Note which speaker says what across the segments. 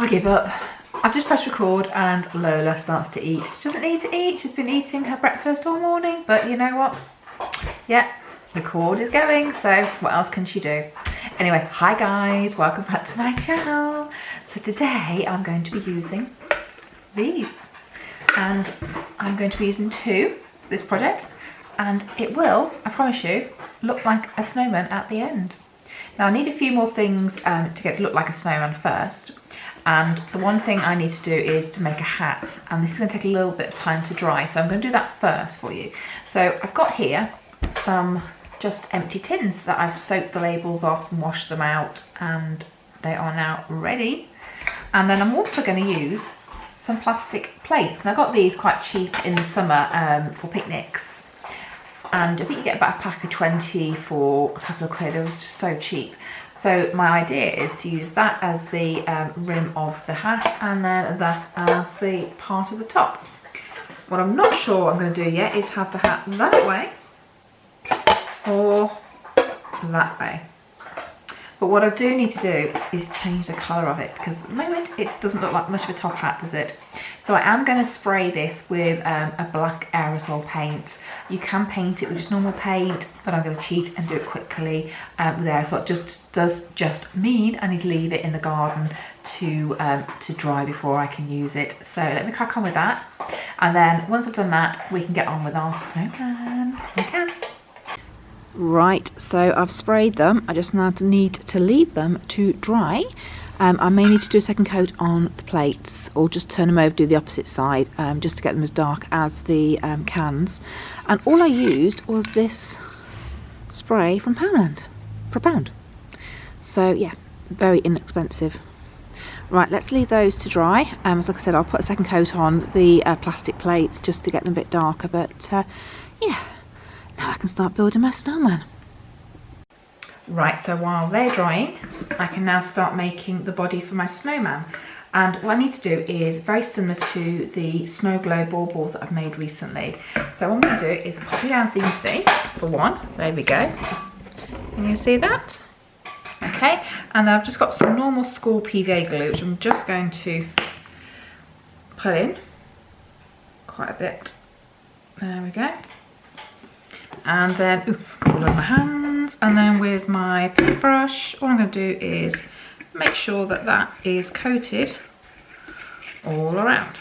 Speaker 1: I give up. I've just pressed record and Lola starts to eat. She doesn't need to eat, she's been eating her breakfast all morning, but you know what? Yeah, record is going, so what else can she do? Anyway, hi guys, welcome back to my channel. So today I'm going to be using these, and I'm going to be using two for this project, and it will, I promise you, look like a snowman at the end. Now I need a few more things to get it look like a snowman first. And the one thing I need to do is to make a hat, and this is going to take a little bit of time to dry, so I'm going to do that first for you. So I've got here some just empty tins that I've soaked the labels off and washed them out, and they are now ready. And then I'm also going to use some plastic plates, and I got these quite cheap in the summer for picnics, and I think you get about a pack of 20 for a couple of quid. It was just so cheap. So my idea is to use that as the rim of the hat, and then that as the part of the top. What I'm not sure I'm going to do yet is have the hat that way or that way. But what I do need to do is change the colour of it, because at the moment it doesn't look like much of a top hat, does it? So I am going to spray this with a black aerosol paint. You can paint it with just normal paint, but I'm going to cheat and do it quickly with aerosol. It does just mean I need to leave it in the garden to dry before I can use it. So let me crack on with that, and then once I've done that, we can get on with our snowman. Okay. Right, so I've sprayed them. I just now need to leave them to dry. I may need to do a second coat on the plates, or just turn them over, do the opposite side, just to get them as dark as the cans. And all I used was this spray from Poundland for £1. So yeah, very inexpensive. Right, let's leave those to dry. As like I said, I'll put a second coat on the plastic plates just to get them a bit darker, but yeah, now I can start building my snowman. Right, so while they're drying, I can now start making the body for my snowman. And what I need to do is very similar to the snow globe balls that I've made recently. So what I'm going to do is pop it down so you can see, for one. There we go. Can you see that? Okay, and I've just got some normal school PVA glue, which I'm just going to put in quite a bit. There we go. And then, got all over my hands, and then with my paintbrush, all I'm going to do is make sure that that is coated all around.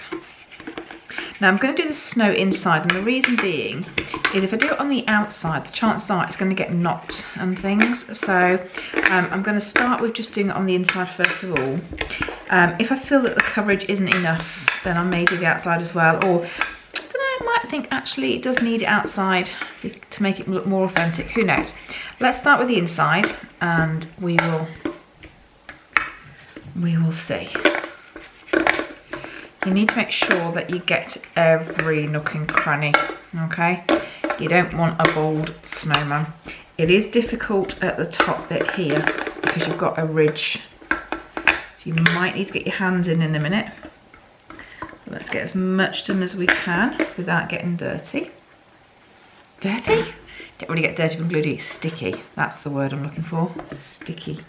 Speaker 1: Now I'm going to do the snow inside, and the reason being is if I do it on the outside, the chances are it's going to get knocked and things. So I'm going to start with just doing it on the inside first of all. If I feel that the coverage isn't enough, then I may do the outside as well, or I might think actually it does need it outside to make it look more authentic. Who knows? Let's start with the inside, and we will see. You need to make sure that you get every nook and cranny, okay? You don't want a bald snowman. It is difficult at the top bit here because you've got a ridge, so you might need to get your hands in a minute. Let's get as much done as we can without getting dirty. Dirty? Don't really get dirty from glue, do you? Sticky. That's the word I'm looking for. Sticky.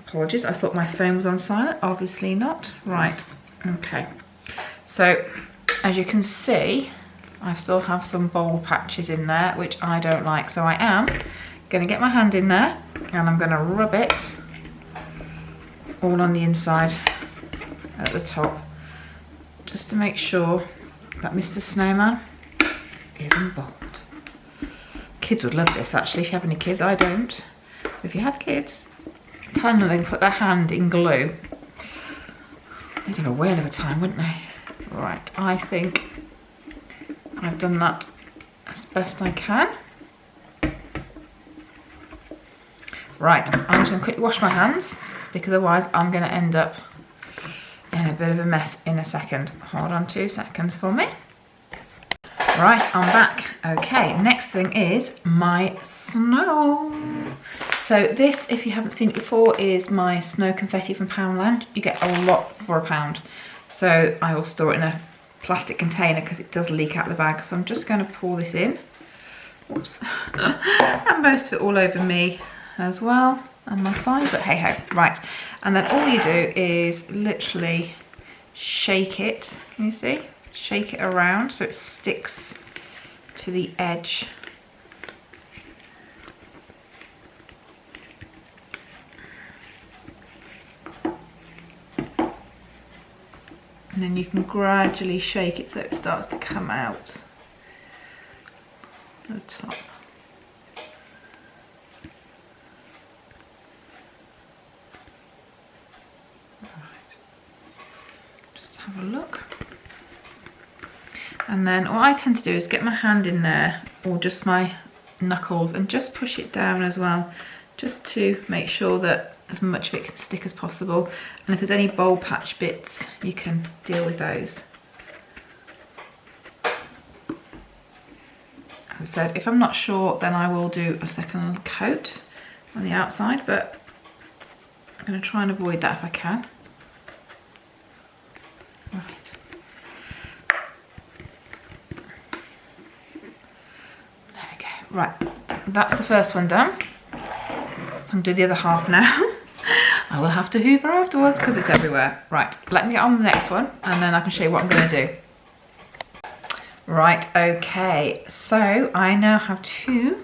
Speaker 1: Apologies, I thought my phone was on silent. Obviously not. Right, okay. So, as you can see, I still have some bold patches in there, which I don't like. So I am going to get my hand in there, and I'm going to rub it all on the inside at the top, just to make sure that Mr. Snowman isn't bald. Kids would love this actually. If you have any kids, I don't. If you have kids, tell them they can put their hand in glue. They'd have a whale of a time, wouldn't they? Right, I think I've done that as best I can. Right, I'm just going to quickly wash my hands, because otherwise I'm going to end up in a bit of a mess in a second. Hold on 2 seconds for me. Right, I'm back. Okay, next thing is my snow. So this, if you haven't seen it before, is my snow confetti from Poundland. You get a lot for £1. So I will store it in a plastic container because it does leak out the bag. So I'm just going to pour this in. Oops. And most of it all over me as well. on my side, but hey ho. Right, and then all you do is literally shake it. Can you see? Shake it around so it sticks to the edge. And then you can gradually shake it so it starts to come out the top. Have a look. And then what I tend to do is get my hand in there, or just my knuckles, and just push it down as well, just to make sure that as much of it can stick as possible. And if there's any bowl patch bits, you can deal with those. As I said, if I'm not sure, then I will do a second coat on the outside, but I'm going to try and avoid that if I can. Right. There we go. Right, that's the first one done. So I'm going to do the other half now. I will have to hoover afterwards because it's everywhere. Right, let me get on the next one and then I can show you what I'm going to do. Right, okay, so I now have 2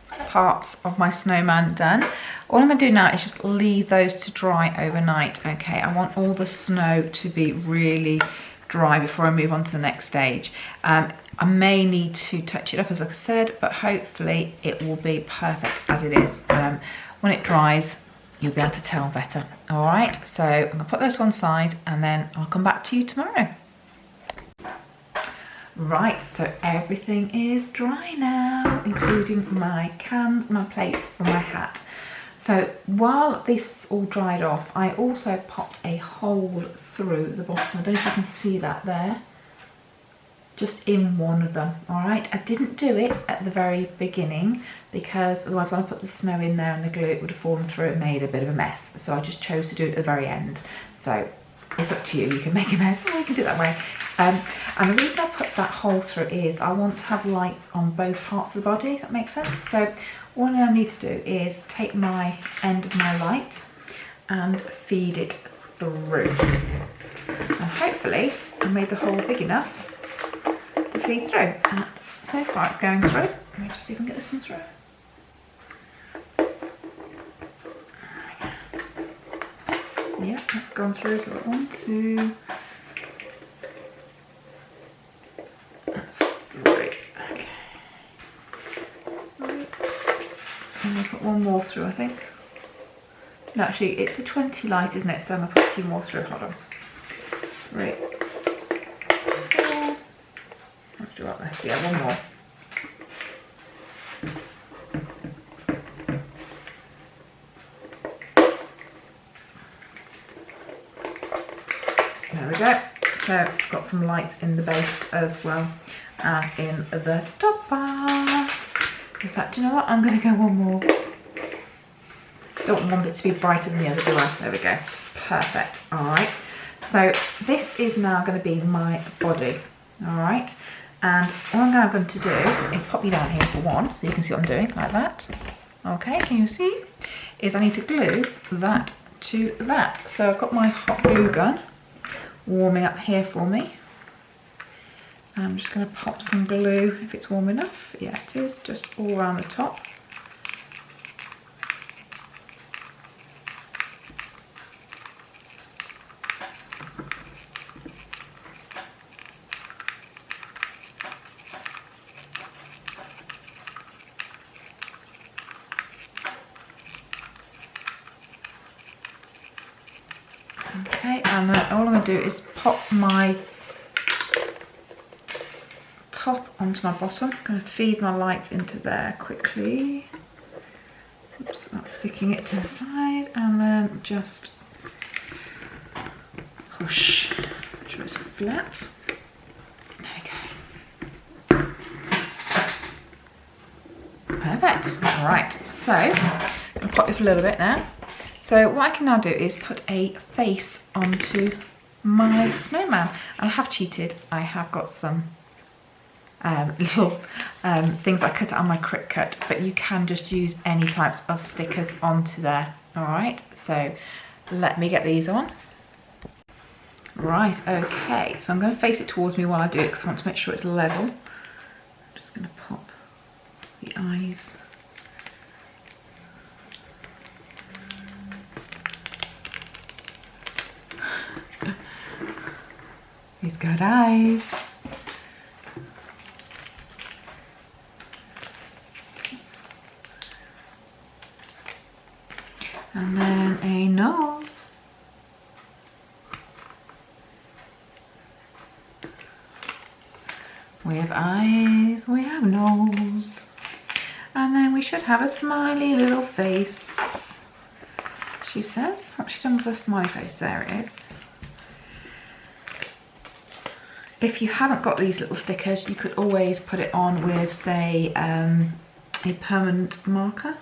Speaker 1: parts of my snowman done. All I'm going to do now is just leave those to dry overnight. Okay, I want all the snow to be really dry before I move on to the next stage. I may need to touch it up, as I said, but hopefully it will be perfect as it is. When it dries, you'll be able to tell better. All right, so I'm going to put those to one side and then I'll come back to you tomorrow. Right, so everything is dry now, including my cans, my plates for my hat. So while this all dried off, I also popped a hole through the bottom. I don't know if you can see that there, just in one of them. All right, I didn't do it at the very beginning because otherwise when I put the snow in there and the glue, it would have fallen through and made a bit of a mess. So I just chose to do it at the very end. So it's up to you, you can make a mess or you can do it that way. And the reason I put that hole through is I want to have lights on both parts of the body, if that makes sense. So all I need to do is take my end of my light and feed it through. And hopefully I made the hole big enough to feed through. And so far it's going through. Let me just see if I can get this one through. Yeah, that's gone through. So 1, 2, that's 3. Okay. 3. And we'll put one more through, I think. No, actually, it's a 20 light, isn't it? So I'm going to put a few more through. Hold on. 3, 4. Let's do that there. Yeah, one more. There we go. So I've got some light in the base as well as in the top part. In fact, you know what? I'm going to go one more. Don't want one bit to be brighter than the other, do I? There we go. Perfect. All right. So this is now going to be my body. All right. And all I'm going to do is pop you down here for one, so you can see what I'm doing, like that. Okay, can you see? Is I need to glue that to that. So I've got my hot glue gun warming up here for me. I'm just going to pop some glue if it's warm enough. Yeah, it is, just all around the top. Okay, and then all I'm going to do is pop my top onto my bottom. I'm going to feed my light into there quickly. Oops, that's sticking it to the side, and then just push. Make sure it's flat. There we go. Perfect. All right, so I'm going to pop it up a little bit now. So what I can now do is put a face onto my snowman. And I have cheated. I have got some little things I cut out on my Cricut, but you can just use any types of stickers onto there. All right, so let me get these on. Right, okay, so I'm going to face it towards me while I do it because I want to make sure it's level. I'm just going to pop the eyes. He's got eyes. And then a nose. We have eyes, we have nose. And then we should have a smiley little face. She says, what's she done with her smiley face? There it is. If you haven't got these little stickers, you could always put it on with, say, a permanent marker.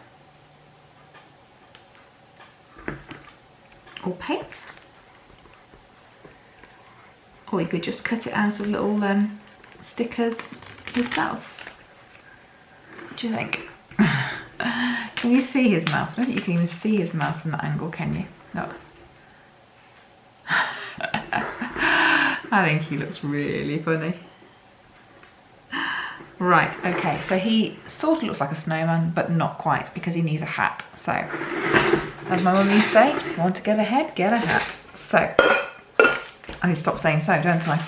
Speaker 1: Or paint. Or you could just cut it out of little stickers yourself. What do you think? Can you see his mouth? I don't think you can even see his mouth from that angle, can you? No. I think he looks really funny. Right, okay, so he sort of looks like a snowman, but not quite, because he needs a hat. So, as my mum used to say, if you want to get ahead, get a hat. So, I need to stop saying so, don't I?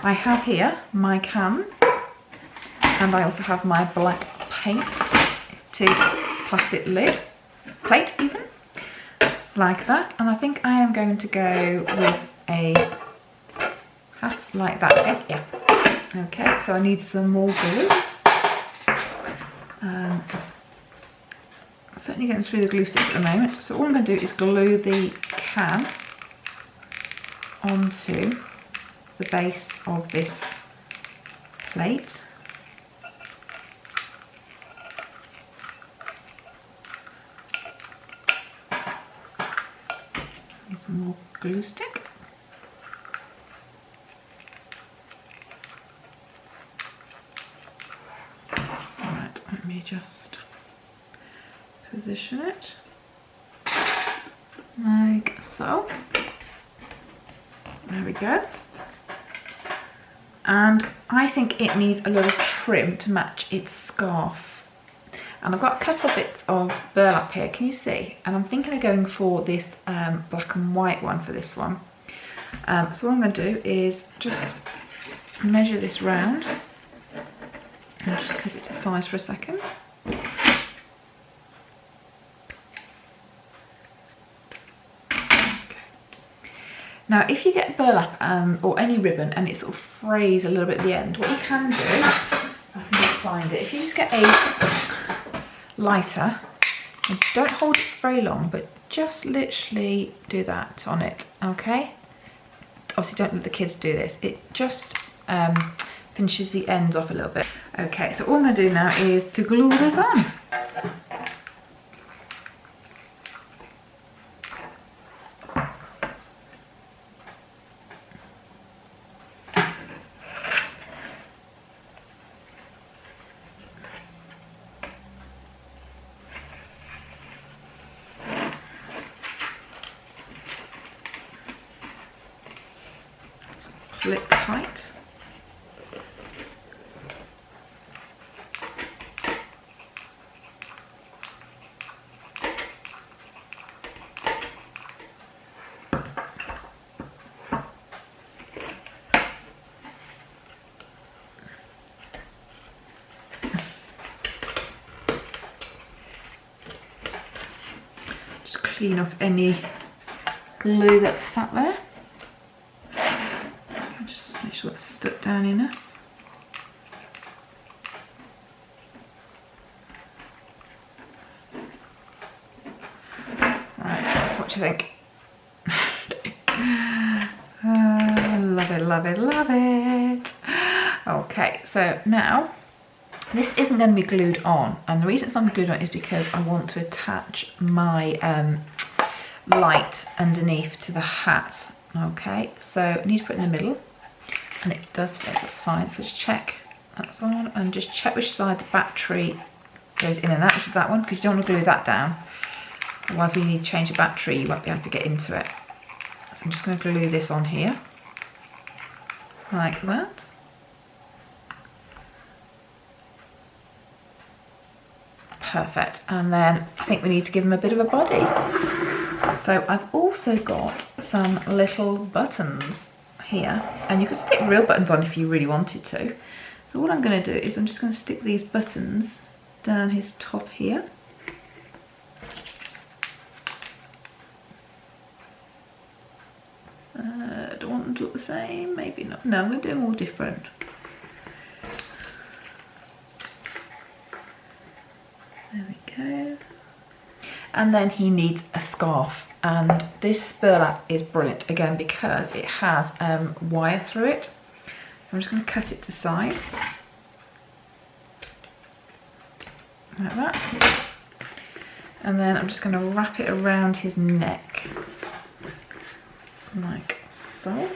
Speaker 1: I have here my can, and I also have my black paint to plastic lid, plate even, like that. And I think I am going to go with a hat like that, I think, yeah. Okay, so I need some more glue. Certainly getting through the glue sticks at the moment. So all I'm going to do is glue the can onto the base of this plate. Need some more glue stick. Right, let me just position it like so. There we go. And I think it needs a little trim to match its scarf. And I've got a couple of bits of burlap here, can you see? And I'm thinking of going for this black and white one for this one. So what I'm going to do is just measure this round and just cut it to size for a second. Now, if you get burlap or any ribbon and it sort of frays a little bit at the end, what you can do, I can just find it, if you just get a lighter, and don't hold it very long, but just literally do that on it, okay? Obviously, don't let the kids do this. It just finishes the ends off a little bit. Okay, so all I'm going to do now is to glue this on. Pull it tight. Just clean off any glue that's sat there. Make sure that's stuck down enough. Right, so what do you think? Love it, love it, love it. Okay, so now this isn't going to be glued on, and the reason it's not glued on is because I want to attach my light underneath to the hat. Okay, so I need to put it in the middle. And it does fit, that's fine. So just check that's on, and just check which side the battery goes in and out, which is that one, because you don't want to glue that down. Otherwise when you need to change the battery, you won't be able to get into it. So I'm just going to glue this on here, like that. Perfect. And then I think we need to give him a bit of a body. So I've also got some little buttons here, and you could stick real buttons on if you really wanted to. So what I'm going to do is I'm just going to stick these buttons down his top here. Do I want them to look the same? Maybe not. No, I'm going to do them all different. There we go. And then he needs a scarf, and this burlap is brilliant again because it has wire through it. So I'm just going to cut it to size like that, and then I'm just going to wrap it around his neck like so.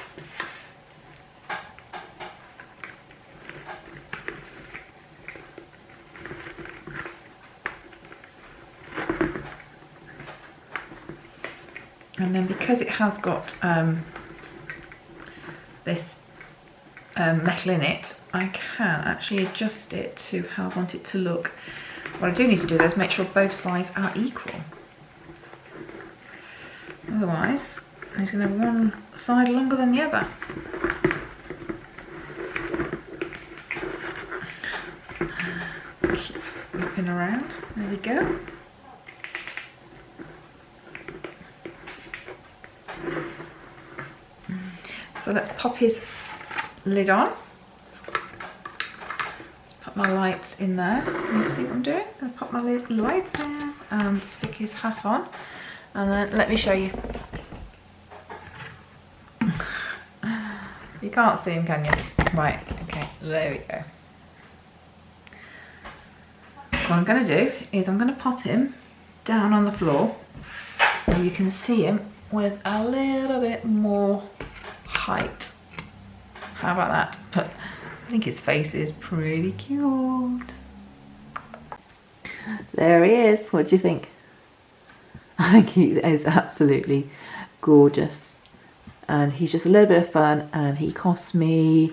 Speaker 1: And then because it has got this metal in it, I can actually adjust it to how I want it to look. What I do need to do though is make sure both sides are equal. Otherwise, he's going to have one side longer than the other. Keeps flipping around. There we go. So let's pop his lid on. Let's put my lights in there. Can you see what I'm doing? I'm going to pop my lights in and stick his hat on. And then let me show you. You can't see him, can you? Right, okay, there we go. What I'm going to do is I'm going to pop him down on the floor, and you can see him with a little bit more height. How about that? But I think his face is pretty cute. There he is. What do you think? I think he is absolutely gorgeous, and he's just a little bit of fun, and he cost me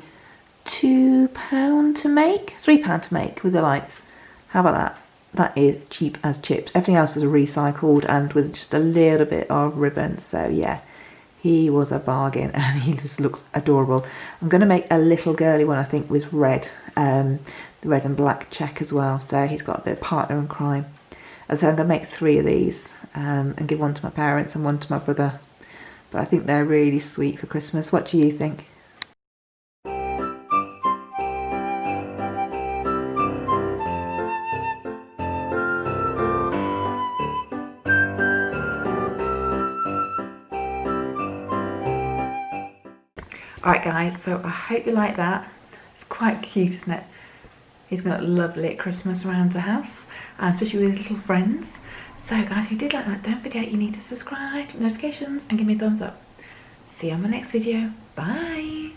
Speaker 1: £2 to make, £3 to make with the lights. How about that? That is cheap as chips. Everything else was recycled and with just a little bit of ribbon. So yeah, he was a bargain, and he just looks adorable. I'm going to make a little girly one, I think, with red, the red and black check as well. So he's got a bit of partner in crime. As I said, I'm going to make 3 of these and give one to my parents and one to my brother. But I think they're really sweet for Christmas. What do you think? Alright guys, so I hope you like that. It's quite cute, isn't it? He's going to look lovely at Christmas around the house, and especially with his little friends. So guys, if you did like that, don't forget you need to subscribe, notifications, and give me a thumbs up. See you on my next video. Bye!